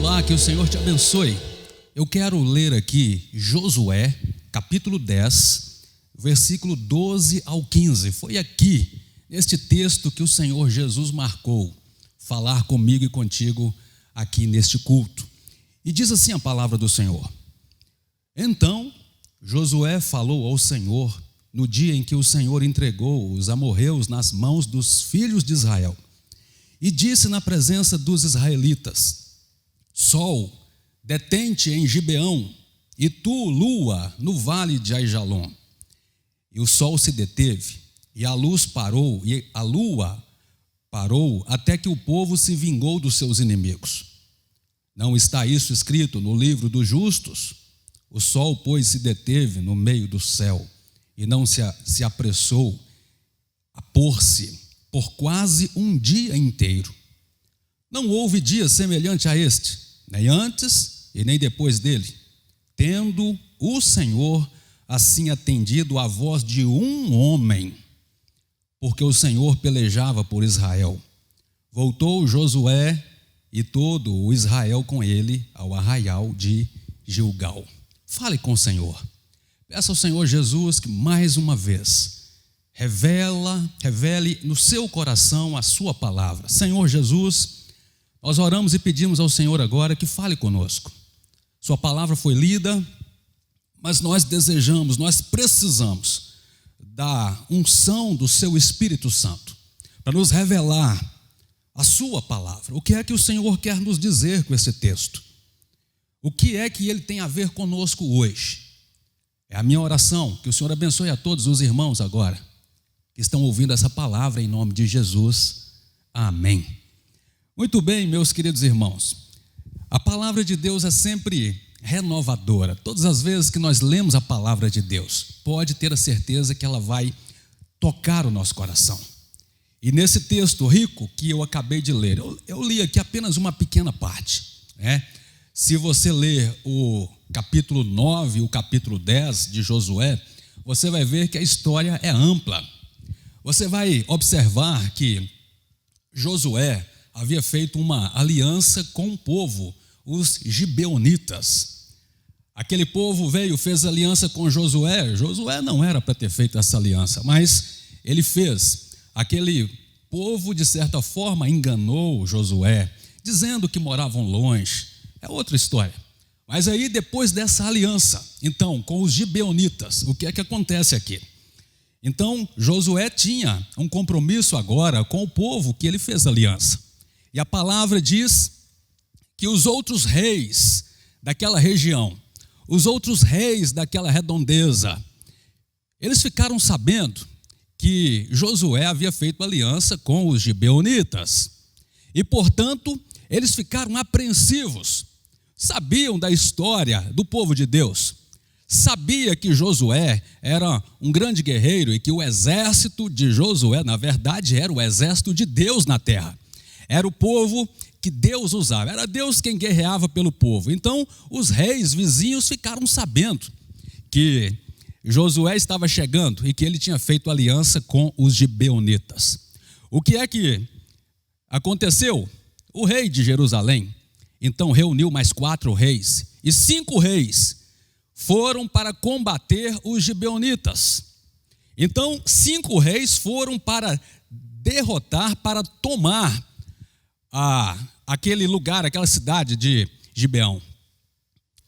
Olá, que o Senhor te abençoe. Eu quero ler aqui Josué, capítulo 10, versículo 12 ao 15. Foi aqui, neste texto, que o Senhor Jesus marcou falar comigo e contigo aqui neste culto. E diz assim a palavra do Senhor: Então Josué falou ao Senhor no dia em que o Senhor entregou os amorreus nas mãos dos filhos de Israel, e disse na presença dos israelitas: Sol, detente em Gibeão, e tu, lua, no vale de Aijalon. E o sol se deteve, e a luz parou, e a lua parou, até que o povo se vingou dos seus inimigos. Não está isso escrito no livro dos justos? O sol, pois, se deteve no meio do céu, e não se apressou a pôr-se por quase um dia inteiro. Não houve dia semelhante a este, nem antes e nem depois dele, tendo o Senhor assim atendido à voz de um homem, porque o Senhor pelejava por Israel. Voltou Josué e todo o Israel com ele ao arraial de Gilgal. Fale com o Senhor. Peça ao Senhor Jesus que mais uma vez revele no seu coração a sua palavra. Senhor Jesus, nós oramos e pedimos ao Senhor agora que fale conosco. Sua palavra foi lida, mas nós desejamos, nós precisamos da unção do seu Espírito Santo para nos revelar a sua palavra. O que é que o Senhor quer nos dizer com esse texto? O que é que ele tem a ver conosco hoje? É a minha oração, que o Senhor abençoe a todos os irmãos agora que estão ouvindo essa palavra em nome de Jesus. Amém. Muito bem, meus queridos irmãos, a palavra de Deus é sempre renovadora. Todas as vezes que nós lemos a palavra de Deus, pode ter a certeza que ela vai tocar o nosso coração. E nesse texto rico que eu acabei de ler, eu li aqui apenas uma pequena parte, né? Se você ler o capítulo 9 e o capítulo 10 de Josué, você vai ver que a história é ampla. Você vai observar que Josué havia feito uma aliança com o povo, os gibeonitas. Aquele povo fez aliança com Josué. Josué não era para ter feito essa aliança, mas ele fez. Aquele povo, de certa forma, enganou Josué, dizendo que moravam longe. É outra história. Mas aí, depois dessa aliança, então, com os gibeonitas, o que é que acontece aqui? Então, Josué tinha um compromisso agora com o povo que ele fez aliança. E a palavra diz que os outros reis daquela região, os outros reis daquela redondeza, eles ficaram sabendo que Josué havia feito aliança com os gibeonitas. E, portanto, eles ficaram apreensivos. Sabiam da história do povo de Deus. Sabia que Josué era um grande guerreiro e que o exército de Josué, na verdade, era o exército de Deus na terra. Era o povo que Deus usava, era Deus quem guerreava pelo povo. Então, os reis vizinhos ficaram sabendo que Josué estava chegando e que ele tinha feito aliança com os gibeonitas. O que é que aconteceu? O rei de Jerusalém, então, reuniu mais 4 reis, e 5 reis foram para combater os gibeonitas. Então, 5 reis foram para derrotar, para tomar aquele lugar, aquela cidade de Gibeão.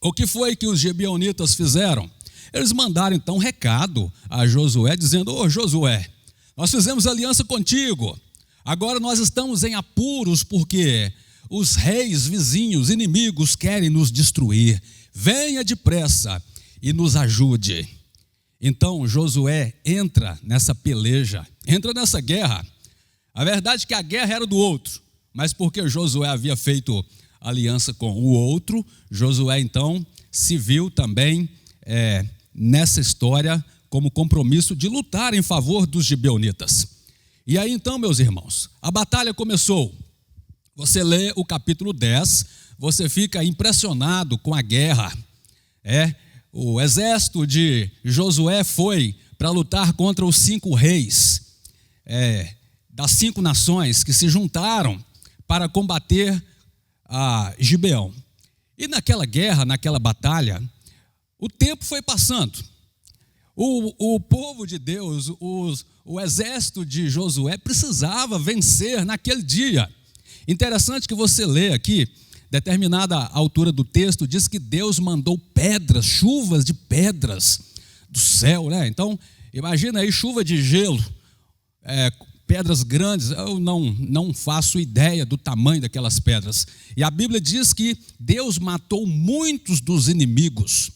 O que foi que os gibeonitas fizeram? Eles mandaram então um recado a Josué, dizendo: Ô Josué, nós fizemos aliança contigo, agora nós estamos em apuros porque os reis vizinhos, inimigos, querem nos destruir. Venha depressa e nos ajude. Então Josué entra nessa peleja, entra nessa guerra. A verdade é que a guerra era do outro, mas porque Josué havia feito aliança com o outro, Josué então se viu também nessa história como compromisso de lutar em favor dos gibeonitas. E aí então, meus irmãos, a batalha começou. Você lê o capítulo 10, você fica impressionado com a guerra. O exército de Josué foi para lutar contra os 5 reis das 5 nações que se juntaram para combater a Gibeão. E naquela guerra, naquela batalha, o tempo foi passando. O povo de Deus, o exército de Josué precisava vencer naquele dia. Interessante que você lê aqui, determinada altura do texto, diz que Deus mandou pedras, chuvas de pedras do céu, né? Então, imagina aí chuva de gelo, pedras grandes. Eu não faço ideia do tamanho daquelas pedras. E a Bíblia diz que Deus matou muitos dos inimigos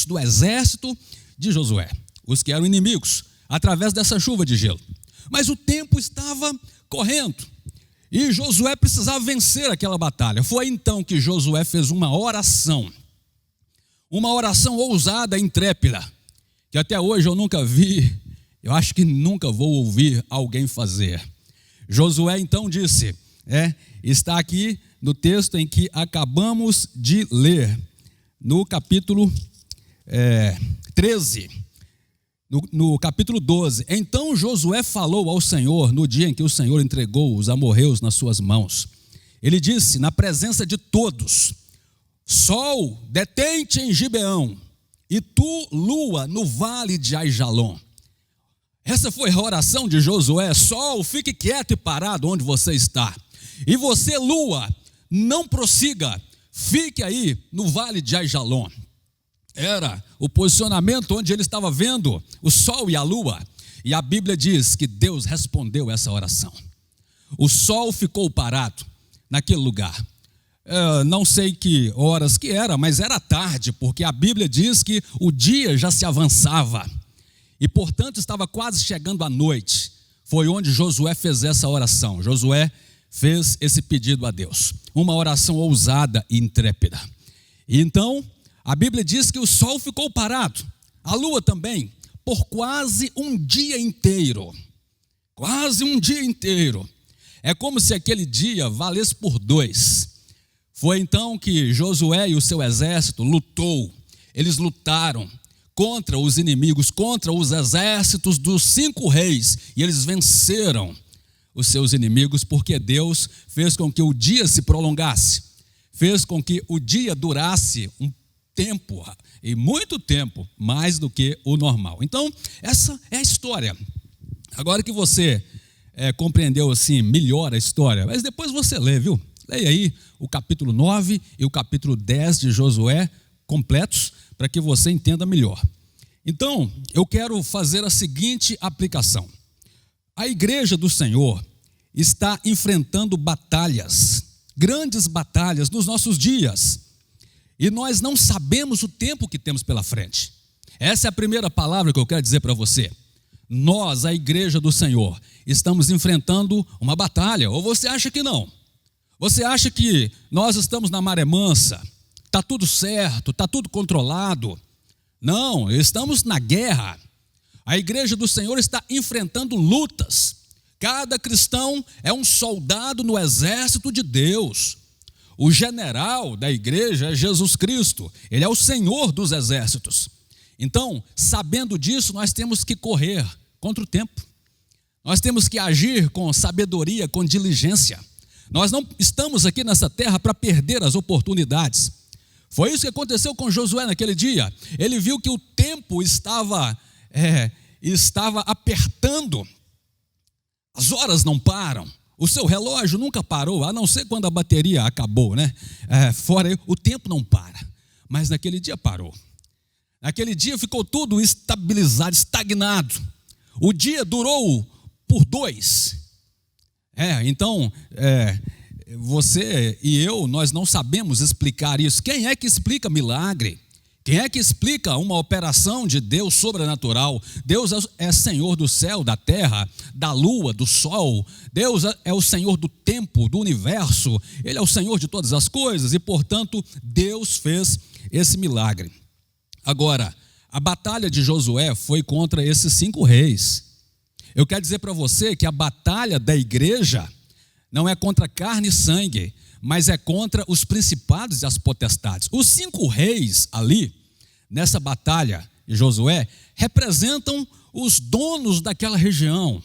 do exército de Josué, os que eram inimigos, através dessa chuva de gelo. Mas o tempo estava correndo e Josué precisava vencer aquela batalha. Foi então que Josué fez uma oração ousada e intrépida, que até hoje eu nunca vi, eu acho que nunca vou ouvir alguém fazer. Josué então disse, está aqui no texto em que acabamos de ler, no capítulo 13, no capítulo 12. Então Josué falou ao Senhor no dia em que o Senhor entregou os amorreus nas suas mãos. Ele disse, na presença de todos: Sol, detente em Gibeão, e tu, lua, no vale de Aijalon. Essa foi a oração de Josué. Sol, fique quieto e parado onde você está. E você, lua, não prossiga, fique aí no vale de Aijalon. Era o posicionamento onde ele estava vendo o sol e a lua. E a Bíblia diz que Deus respondeu essa oração. O sol ficou parado naquele lugar. Não sei que horas que era, mas era tarde, porque a Bíblia diz que o dia já se avançava. E, portanto, estava quase chegando a noite. Foi onde Josué fez essa oração. Josué fez esse pedido a Deus. Uma oração ousada e intrépida. E então, a Bíblia diz que o sol ficou parado. A lua também, por quase um dia inteiro. Quase um dia inteiro. É como se aquele dia valesse por 2. Foi então que Josué e o seu exército lutou. Eles lutaram contra os inimigos, contra os exércitos dos 5 reis, e eles venceram os seus inimigos, porque Deus fez com que o dia se prolongasse, fez com que o dia durasse um tempo, e muito tempo, mais do que o normal. Então, essa é a história. Agora que você compreendeu assim melhor a história, mas depois você lê, viu? Leia aí o capítulo 9 e o capítulo 10 de Josué completos, para que você entenda melhor. Então, eu quero fazer a seguinte aplicação. A igreja do Senhor está enfrentando batalhas, grandes batalhas nos nossos dias, e nós não sabemos o tempo que temos pela frente. Essa é a primeira palavra que eu quero dizer para você. Nós, a igreja do Senhor, estamos enfrentando uma batalha, ou você acha que não? Você acha que nós estamos na maré mansa? Está tudo certo, está tudo controlado? Não, estamos na guerra. A igreja do Senhor está enfrentando lutas. Cada cristão é um soldado no exército de Deus. O general da igreja é Jesus Cristo. Ele é o Senhor dos exércitos. Então, sabendo disso, nós temos que correr contra o tempo. Nós temos que agir com sabedoria, com diligência. Nós não estamos aqui nessa terra para perder as oportunidades. Foi isso que aconteceu com Josué naquele dia. Ele viu que o tempo estava apertando. As horas não param. O seu relógio nunca parou, a não ser quando a bateria acabou, né? Fora o tempo não para. Mas naquele dia parou. Naquele dia ficou tudo estabilizado, estagnado. O dia durou por 2. Então, você e eu, nós não sabemos explicar isso. Quem é que explica milagre? Quem é que explica uma operação de Deus sobrenatural? Deus é Senhor do céu, da terra, da lua, do sol. Deus é o Senhor do tempo, do universo. Ele é o Senhor de todas as coisas e, portanto, Deus fez esse milagre. Agora, a batalha de Josué foi contra esses 5 reis. Eu quero dizer para você que a batalha da igreja não é contra carne e sangue, mas é contra os principados e as potestades. Os 5 reis ali, nessa batalha de Josué, representam os donos daquela região,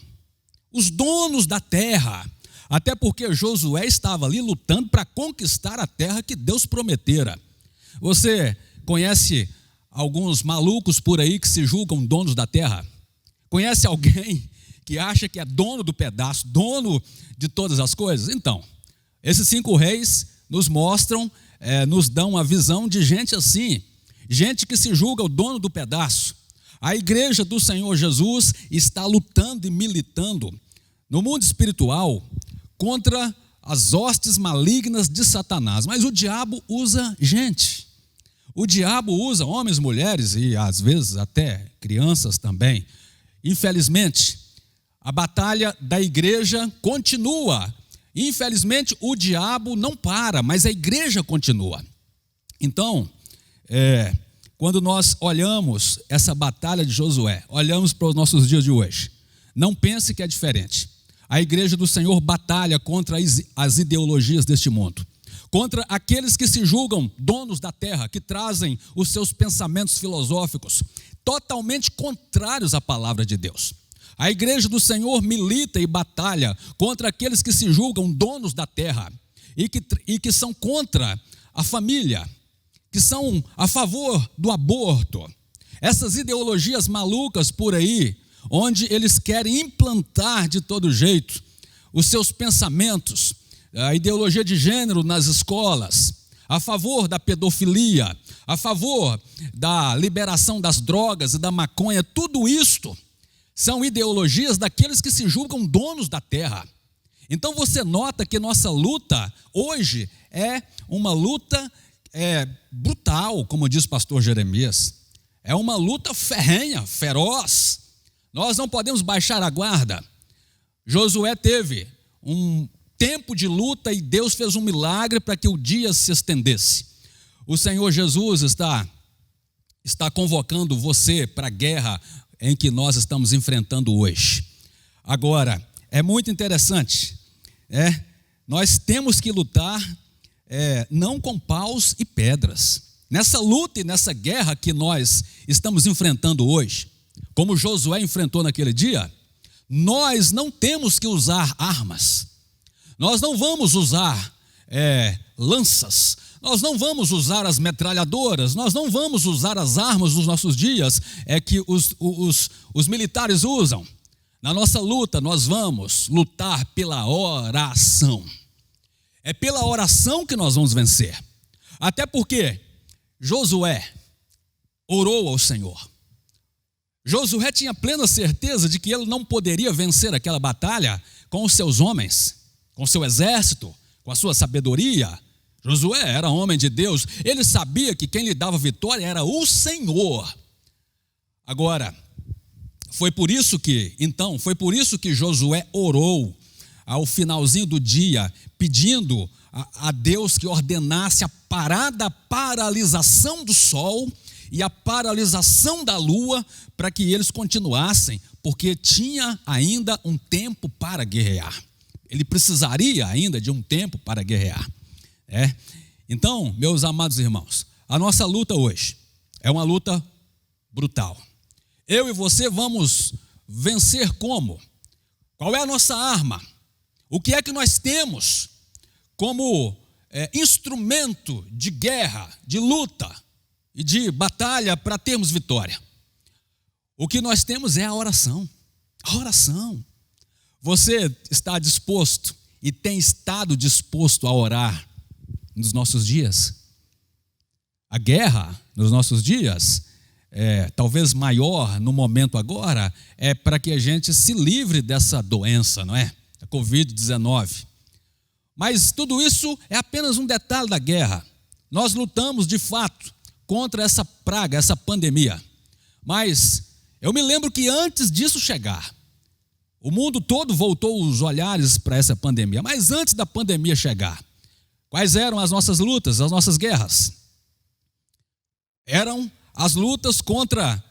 os donos da terra, Até porque Josué estava ali lutando para conquistar a terra que Deus prometera. Você conhece alguns malucos por aí que se julgam donos da terra? Conhece alguém que acha que é dono do pedaço, dono de todas as coisas? Então, esses 5 reis nos mostram, nos dão a visão de gente assim, gente que se julga o dono do pedaço. A igreja do Senhor Jesus está lutando e militando no mundo espiritual contra as hostes malignas de Satanás. Mas o diabo usa gente. O diabo usa homens, mulheres e às vezes até crianças também. Infelizmente, a batalha da igreja continua. Infelizmente, o diabo não para, mas a igreja continua. Então, quando nós olhamos essa batalha de Josué, olhamos para os nossos dias de hoje, não pense que é diferente. A igreja do Senhor batalha contra as ideologias deste mundo, contra aqueles que se julgam donos da terra, que trazem os seus pensamentos filosóficos totalmente contrários à palavra de Deus. A igreja do Senhor milita e batalha contra aqueles que se julgam donos da terra e que são contra a família, que são a favor do aborto. Essas ideologias malucas por aí, onde eles querem implantar de todo jeito os seus pensamentos, a ideologia de gênero nas escolas, a favor da pedofilia, a favor da liberação das drogas e da maconha, tudo isto são ideologias daqueles que se julgam donos da terra. Então você nota que nossa luta hoje é uma luta brutal, como diz o pastor Jeremias. É uma luta ferrenha, feroz. Nós não podemos baixar a guarda. Josué teve um tempo de luta e Deus fez um milagre para que o dia se estendesse. O Senhor Jesus está convocando você para a guerra em que nós estamos enfrentando hoje. Agora, é muito interessante, nós temos que lutar não com paus e pedras. Nessa luta e nessa guerra que nós estamos enfrentando hoje, como Josué enfrentou naquele dia, nós não temos que usar armas. Nós não vamos usar lanças, nós não vamos usar as metralhadoras, nós não vamos usar as armas dos nossos dias que os militares usam. Na nossa luta, nós vamos lutar pela oração. É pela oração que nós vamos vencer. Até porque Josué orou ao Senhor. Josué tinha plena certeza de que ele não poderia vencer aquela batalha com os seus homens, com o seu exército, com a sua sabedoria. Josué era homem de Deus, ele sabia que quem lhe dava vitória era o Senhor. Agora, foi por isso que Josué orou ao finalzinho do dia, pedindo a Deus que ordenasse a paralisação do sol e a paralisação da lua para que eles continuassem, porque tinha ainda um tempo para guerrear. Ele precisaria ainda de um tempo para guerrear. Então, meus amados irmãos, a nossa luta hoje é uma luta brutal. Eu e você vamos vencer como? Qual é a nossa arma? O que é que nós temos como instrumento de guerra, de luta e de batalha para termos vitória? O que nós temos é a oração. A oração. Você está disposto e tem estado disposto a orar nos nossos dias? A guerra nos nossos dias, talvez maior no momento agora, é para que a gente se livre dessa doença, não é? A Covid-19. Mas tudo isso é apenas um detalhe da guerra. Nós lutamos de fato contra essa praga, essa pandemia. Mas eu me lembro que antes disso chegar, o mundo todo voltou os olhares para essa pandemia. Mas antes da pandemia chegar, quais eram as nossas lutas, as nossas guerras? Eram as lutas contra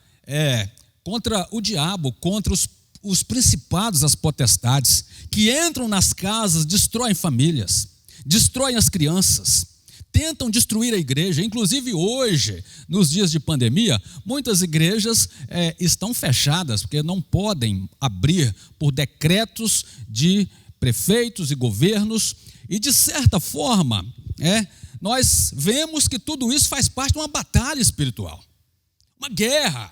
o diabo, contra os principados, as potestades, que entram nas casas, destroem famílias, destroem as crianças, tentam destruir a igreja. Inclusive hoje, nos dias de pandemia, muitas igrejas estão fechadas, porque não podem abrir por decretos de prefeitos e governos, e de certa forma, nós vemos que tudo isso faz parte de uma batalha espiritual, uma guerra.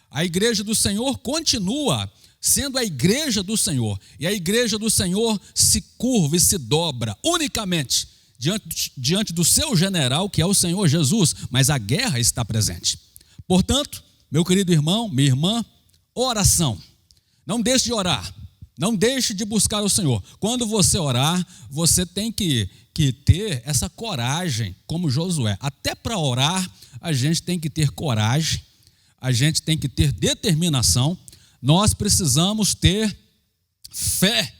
A igreja do Senhor continua sendo a igreja do Senhor, e a igreja do Senhor se curva e se dobra unicamente diante do seu general, que é o Senhor Jesus, mas a guerra está presente. Portanto, meu querido irmão, minha irmã, oração. Não deixe de orar, não deixe de buscar o Senhor. Quando você orar, você tem que ter essa coragem, como Josué. Até para orar, a gente tem que ter coragem, a gente tem que ter determinação. Nós precisamos ter fé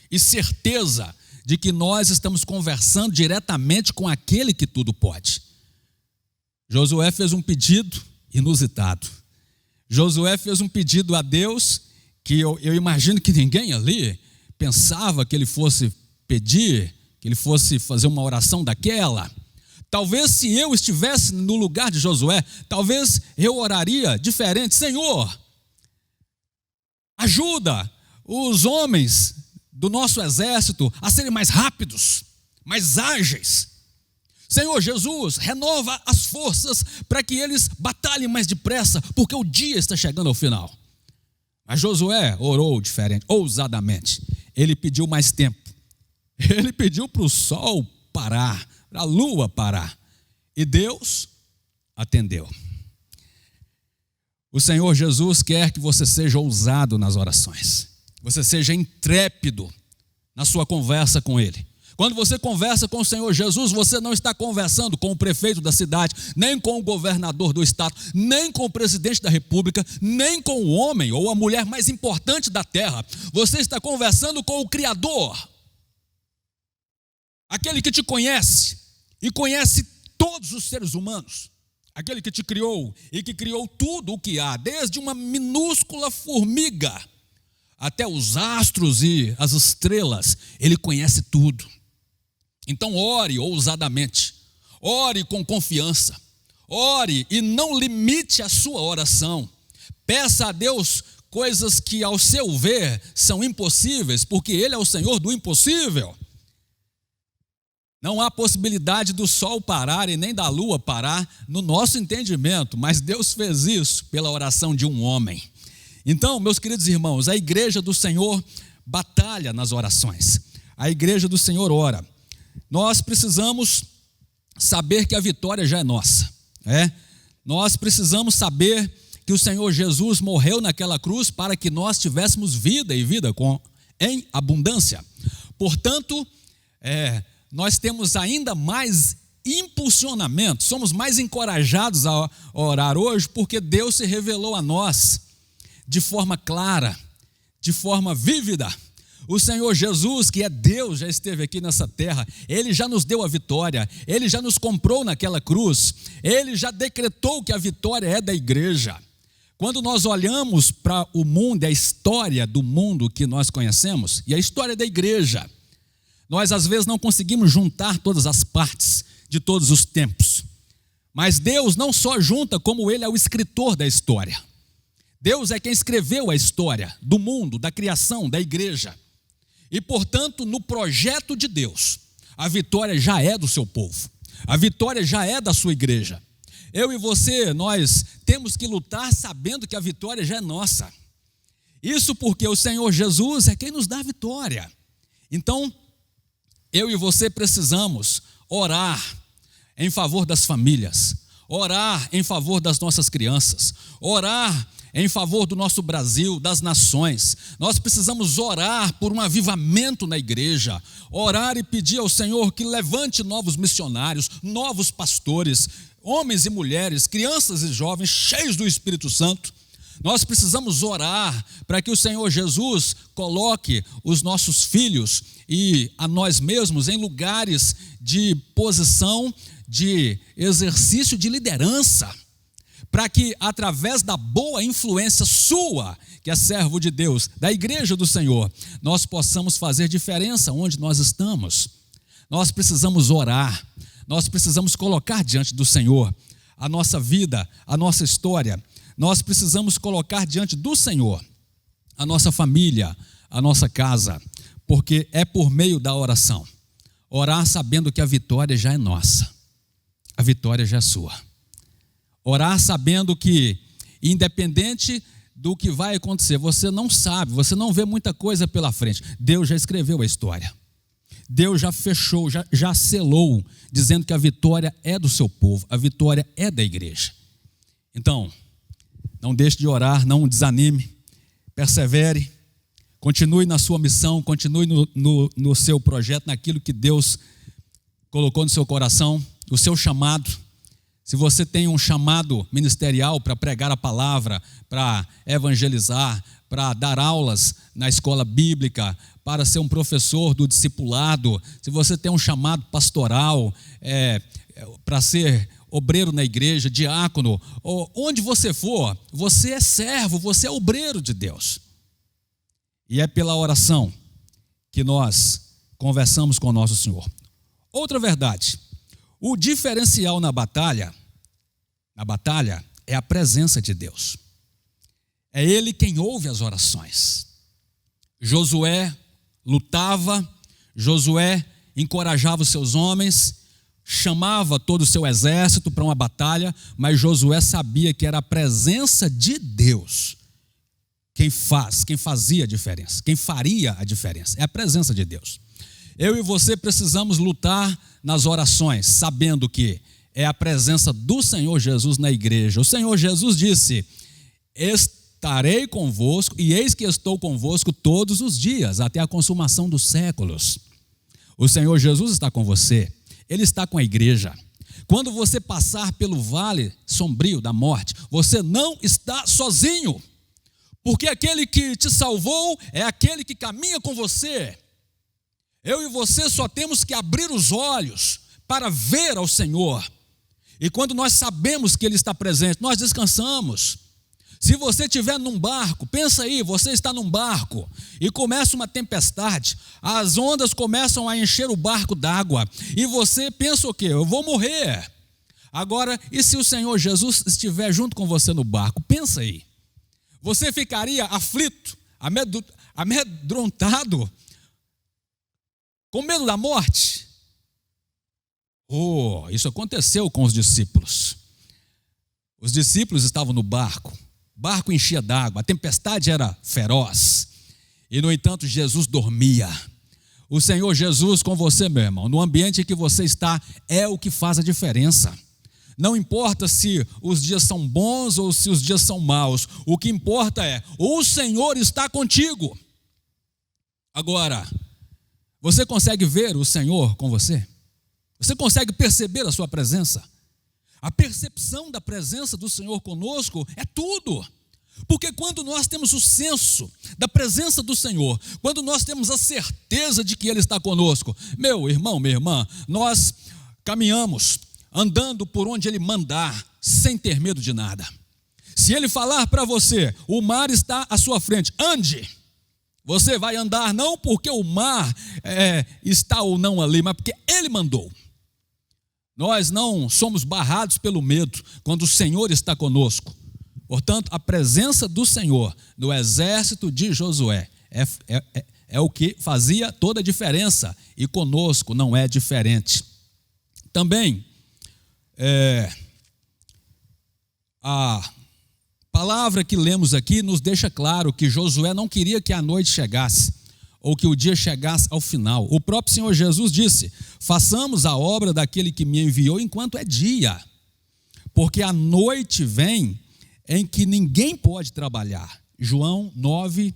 e certeza de que nós estamos conversando diretamente com aquele que tudo pode. Josué fez um pedido inusitado. Josué fez um pedido a Deus que eu imagino que ninguém ali pensava que ele fosse pedir, que ele fosse fazer uma oração daquela. Talvez se eu estivesse no lugar de Josué, talvez eu oraria diferente. Senhor, ajuda os homens do nosso exército a serem mais rápidos, mais ágeis. Senhor Jesus, renova as forças para que eles batalhem mais depressa, porque o dia está chegando ao final. Mas Josué orou diferente, ousadamente. Ele pediu mais tempo. Ele pediu para o sol parar, para a lua parar. E Deus atendeu. O Senhor Jesus quer que você seja ousado nas orações. Você seja intrépido na sua conversa com Ele. Quando você conversa com o Senhor Jesus, você não está conversando com o prefeito da cidade, nem com o governador do estado, nem com o presidente da república, nem com o homem ou a mulher mais importante da terra. Você está conversando com o Criador, aquele que te conhece e conhece todos os seres humanos, aquele que te criou e que criou tudo o que há, desde uma minúscula formiga até os astros e as estrelas. Ele conhece tudo. Então ore ousadamente, ore com confiança, ore e não limite a sua oração. Peça a Deus coisas que ao seu ver são impossíveis, porque Ele é o Senhor do impossível. Não há possibilidade do sol parar e nem da lua parar no nosso entendimento, mas Deus fez isso pela oração de um homem. Então, meus queridos irmãos, a igreja do Senhor batalha nas orações. A igreja do Senhor ora. Nós precisamos saber que a vitória já é nossa. Nós precisamos saber que o Senhor Jesus morreu naquela cruz para que nós tivéssemos vida e vida em abundância. Portanto, nós temos ainda mais impulsionamento, somos mais encorajados a orar hoje, porque Deus se revelou a nós de forma clara, de forma vívida. O Senhor Jesus, que é Deus, já esteve aqui nessa terra. Ele já nos deu a vitória. Ele já nos comprou naquela cruz. Ele já decretou que a vitória é da igreja. Quando nós olhamos para o mundo, a história do mundo que nós conhecemos e a história da igreja, nós às vezes não conseguimos juntar todas as partes de todos os tempos. Mas Deus não só junta, como Ele é o escritor da história. Deus é quem escreveu a história do mundo, da criação, da igreja. E, portanto, no projeto de Deus, a vitória já é do seu povo, a vitória já é da sua igreja. Eu e você, nós temos que lutar sabendo que a vitória já é nossa. Isso porque o Senhor Jesus é quem nos dá a vitória. Então, eu e você precisamos orar em favor das famílias, orar em favor das nossas crianças, orar em favor do nosso Brasil, das nações. Nós precisamos orar por um avivamento na igreja, orar e pedir ao Senhor que levante novos missionários, novos pastores, homens e mulheres, crianças e jovens, cheios do Espírito Santo. Nós precisamos orar para que o Senhor Jesus coloque os nossos filhos e a nós mesmos em lugares de posição, de exercício de liderança, para que através da boa influência sua, que é servo de Deus, da igreja do Senhor, nós possamos fazer diferença onde nós estamos. Nós precisamos orar, nós precisamos colocar diante do Senhor a nossa vida, a nossa história. Nós precisamos colocar diante do Senhor a nossa família, a nossa casa, porque é por meio da oração. Orar sabendo que a vitória já é nossa, a vitória já é sua. Orar sabendo que, independente do que vai acontecer, você não sabe, você não vê muita coisa pela frente. Deus já escreveu a história. Deus já fechou, já selou, dizendo que a vitória é do seu povo, a vitória é da igreja. Então, não deixe de orar, não desanime, persevere, continue na sua missão, continue no seu projeto, naquilo que Deus colocou no seu coração, o seu chamado. Se você tem um chamado ministerial para pregar a palavra, para evangelizar, para dar aulas na escola bíblica, para ser um professor do discipulado, se você tem um chamado pastoral, para ser obreiro na igreja, diácono, ou onde você for, você é servo, você é obreiro de Deus. E é pela oração que nós conversamos com o nosso Senhor. Outra verdade, o diferencial na batalha é a presença de Deus. É Ele quem ouve as orações. Josué lutava, Josué encorajava os seus homens, chamava todo o seu exército para uma batalha, mas Josué sabia que era a presença de Deus quem fazia a diferença, quem faria a diferença, é a presença de Deus. Eu e você precisamos lutar nas orações, sabendo que é a presença do Senhor Jesus na igreja. O Senhor Jesus disse: estarei convosco, e eis que estou convosco todos os dias, até a consumação dos séculos. O Senhor Jesus está com você, Ele está com a igreja. Quando você passar pelo vale sombrio da morte, você não está sozinho, porque aquele que te salvou é aquele que caminha com você. Eu e você só temos que abrir os olhos para ver ao Senhor. E quando nós sabemos que Ele está presente, nós descansamos. Se você estiver num barco, pensa aí, você está num barco e começa uma tempestade, as ondas começam a encher o barco d'água e você pensa o quê? Eu vou morrer. Agora, e se o Senhor Jesus estiver junto com você no barco? Pensa aí. Você ficaria aflito, amedrontado, com medo da morte? Isso aconteceu com os discípulos. Os discípulos estavam no barco, o barco enchia d'água, a tempestade era feroz, e no entanto Jesus dormia. O Senhor Jesus com você, meu irmão, no ambiente em que você está, é o que faz a diferença. Não importa se os dias são bons ou se os dias são maus, o que importa é, o Senhor está contigo. Agora, você consegue ver o Senhor com você? Você consegue perceber a sua presença? A percepção da presença do Senhor conosco é tudo. Porque quando nós temos o senso da presença do Senhor, quando nós temos a certeza de que Ele está conosco, meu irmão, minha irmã, nós caminhamos andando por onde Ele mandar, sem ter medo de nada. Se Ele falar para você, o mar está à sua frente, ande. Você vai andar não porque o mar está ou não ali, mas porque Ele mandou. Nós não somos barrados pelo medo quando o Senhor está conosco. Portanto, a presença do Senhor no exército de Josué é o que fazia toda a diferença, e conosco não é diferente. Também, a palavra que lemos aqui nos deixa claro que Josué não queria que a noite chegasse, ou que o dia chegasse ao final. O próprio Senhor Jesus disse: façamos a obra daquele que me enviou enquanto é dia, porque a noite vem em que ninguém pode trabalhar. João 9:4.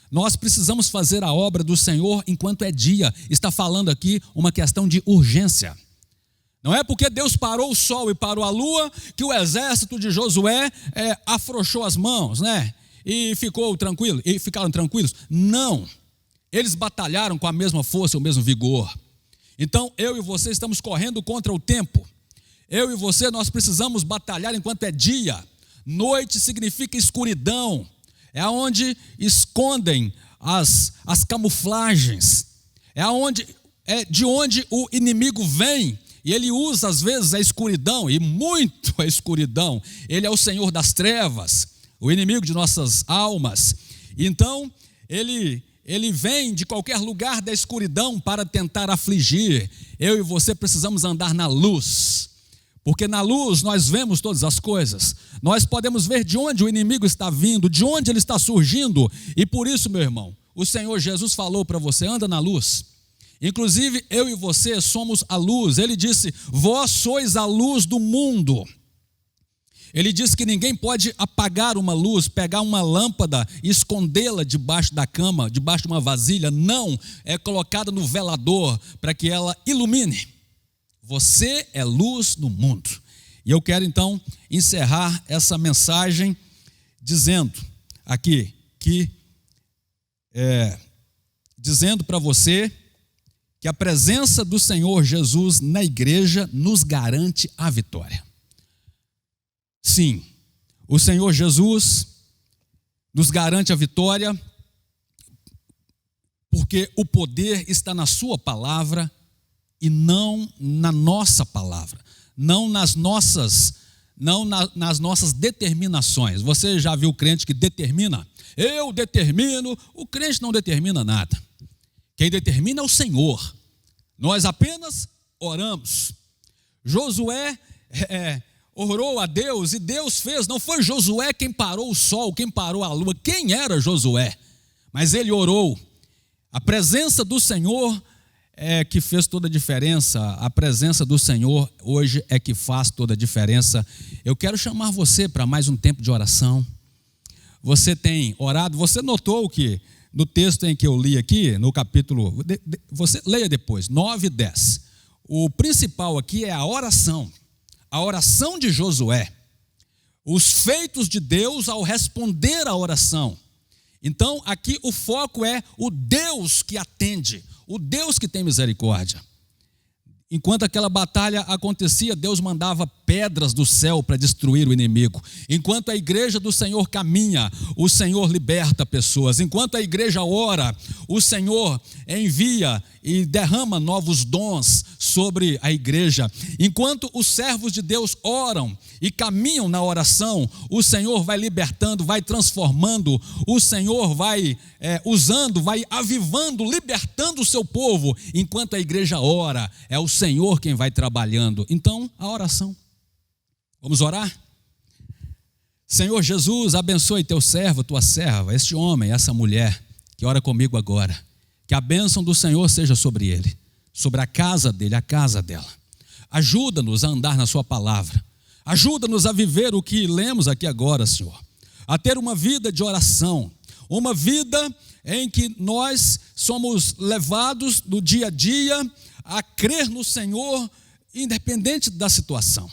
Nós precisamos fazer a obra do Senhor enquanto é dia. Está falando aqui uma questão de urgência. Não é porque Deus parou o sol e parou a lua que o exército de Josué afrouxou as mãos, né? E ficaram tranquilos. Não, eles batalharam com a mesma força, o mesmo vigor. Então eu e você estamos correndo contra o tempo. Eu e você, nós precisamos batalhar enquanto é dia. Noite significa escuridão, é onde escondem as camuflagens, é de onde o inimigo vem. E ele usa às vezes a escuridão, e muito a escuridão. Ele é o Senhor das trevas, o inimigo de nossas almas. Então, ele ele vem de qualquer lugar da escuridão para tentar afligir. Eu e você precisamos andar na luz, porque na luz nós vemos todas as coisas. Nós podemos ver de onde o inimigo está vindo, de onde ele está surgindo. E por isso, meu irmão, o Senhor Jesus falou para você: anda na luz. Inclusive, eu e você somos a luz. Ele disse: vós sois a luz do mundo. Ele disse que ninguém pode apagar uma luz, pegar uma lâmpada e escondê-la debaixo da cama, debaixo de uma vasilha. Não, é colocada no velador para que ela ilumine. Você é luz no mundo. E eu quero então encerrar essa mensagem dizendo aqui que dizendo para você que a presença do Senhor Jesus na igreja nos garante a vitória. Sim, o Senhor Jesus nos garante a vitória, porque o poder está na sua palavra e não na nossa palavra, não nas nossas determinações. Você já viu crente que determina? Eu determino. O crente não determina nada. Quem determina é o Senhor. Nós apenas oramos. Josué orou a Deus e Deus fez. Não foi Josué quem parou o sol, quem parou a lua. Quem era Josué? Mas ele orou. A presença do Senhor é que fez toda a diferença. A presença do Senhor hoje é que faz toda a diferença. Eu quero chamar você para mais um tempo de oração. Você tem orado? Você notou que no texto em que eu li aqui, no capítulo, você leia depois, 9 e 10. O principal aqui é a oração de Josué, os feitos de Deus ao responder à oração. Então, aqui o foco é o Deus que atende, o Deus que tem misericórdia. Enquanto aquela batalha acontecia, Deus mandava pedras do céu para destruir o inimigo. Enquanto a igreja do Senhor caminha, o Senhor liberta pessoas. Enquanto a igreja ora, o Senhor envia e derrama novos dons sobre a igreja. Enquanto os servos de Deus oram e caminham na oração, o Senhor vai libertando, vai transformando, o Senhor vai usando, vai avivando, libertando o seu povo. Enquanto a igreja ora, é o Senhor quem vai trabalhando. Então, a oração. Vamos orar? Senhor Jesus, abençoe teu servo, tua serva, este homem, essa mulher que ora comigo agora. Que a bênção do Senhor seja sobre ele, sobre a casa dele, a casa dela. Ajuda-nos a andar na sua palavra. Ajuda-nos a viver o que lemos aqui agora, Senhor. A ter uma vida de oração, uma vida em que nós somos levados no dia a dia a crer no Senhor, independente da situação,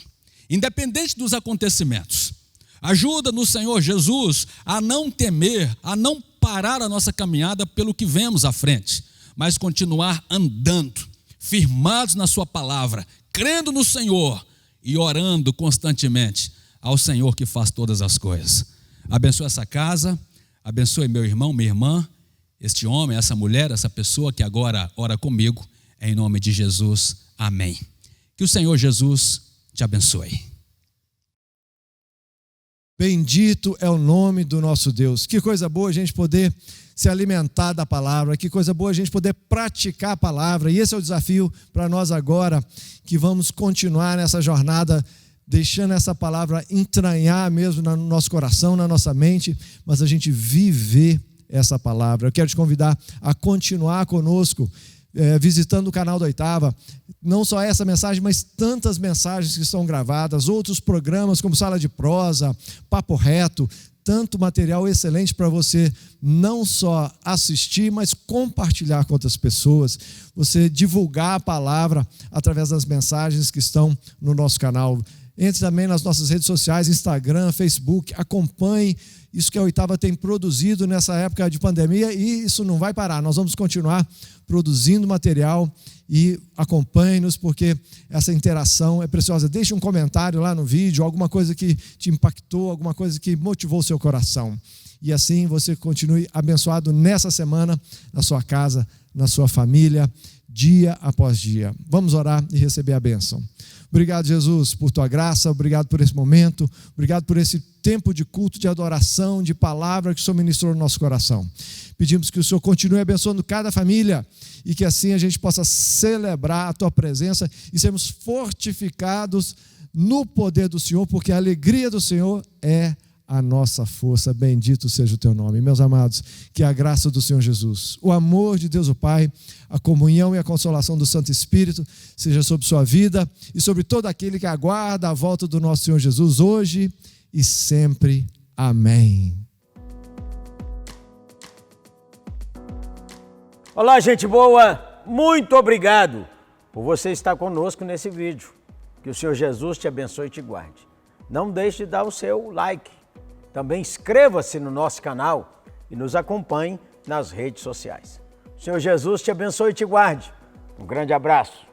independente dos acontecimentos. Ajuda-nos, Senhor Jesus, a não temer, a não parar a nossa caminhada pelo que vemos à frente, mas continuar andando, firmados na sua palavra, crendo no Senhor e orando constantemente ao Senhor que faz todas as coisas. Abençoe essa casa, abençoe meu irmão, minha irmã, este homem, essa mulher, essa pessoa que agora ora comigo, em nome de Jesus, amém. Que o Senhor Jesus te abençoe. Bendito é o nome do nosso Deus. Que coisa boa a gente poder se alimentar da palavra, que coisa boa a gente poder praticar a palavra. E esse é o desafio para nós agora, que vamos continuar nessa jornada, deixando essa palavra entranhar mesmo no nosso coração, na nossa mente, mas a gente viver essa palavra. Eu quero te convidar a continuar conosco, visitando o canal da Oitava, não só essa mensagem, mas tantas mensagens que estão gravadas, outros programas como Sala de Prosa, Papo Reto, tanto material excelente para você não só assistir, mas compartilhar com outras pessoas, você divulgar a palavra através das mensagens que estão no nosso canal. Entre também nas nossas redes sociais, Instagram, Facebook, acompanhe isso que a Oitava tem produzido nessa época de pandemia e isso não vai parar. Nós vamos continuar produzindo material e acompanhe-nos, porque essa interação é preciosa. Deixe um comentário lá no vídeo, alguma coisa que te impactou, alguma coisa que motivou o seu coração. E assim você continue abençoado nessa semana, na sua casa, na sua família, dia após dia. Vamos orar e receber a bênção. Obrigado, Jesus, por tua graça, obrigado por esse momento, obrigado por esse tempo de culto, de adoração, de palavra que o Senhor ministrou no nosso coração. Pedimos que o Senhor continue abençoando cada família e que assim a gente possa celebrar a Tua presença e sermos fortificados no poder do Senhor, porque a alegria do Senhor é a nossa força. Bendito seja o Teu nome. Meus amados, que a graça do Senhor Jesus, o amor de Deus o Pai, a comunhão e a consolação do Santo Espírito seja sobre sua vida e sobre todo aquele que aguarda a volta do nosso Senhor Jesus hoje e sempre. Amém. Olá, gente boa, muito obrigado por você estar conosco nesse vídeo. Que o Senhor Jesus te abençoe e te guarde. Não deixe de dar o seu like. Também inscreva-se no nosso canal e nos acompanhe nas redes sociais. O Senhor Jesus te abençoe e te guarde. Um grande abraço.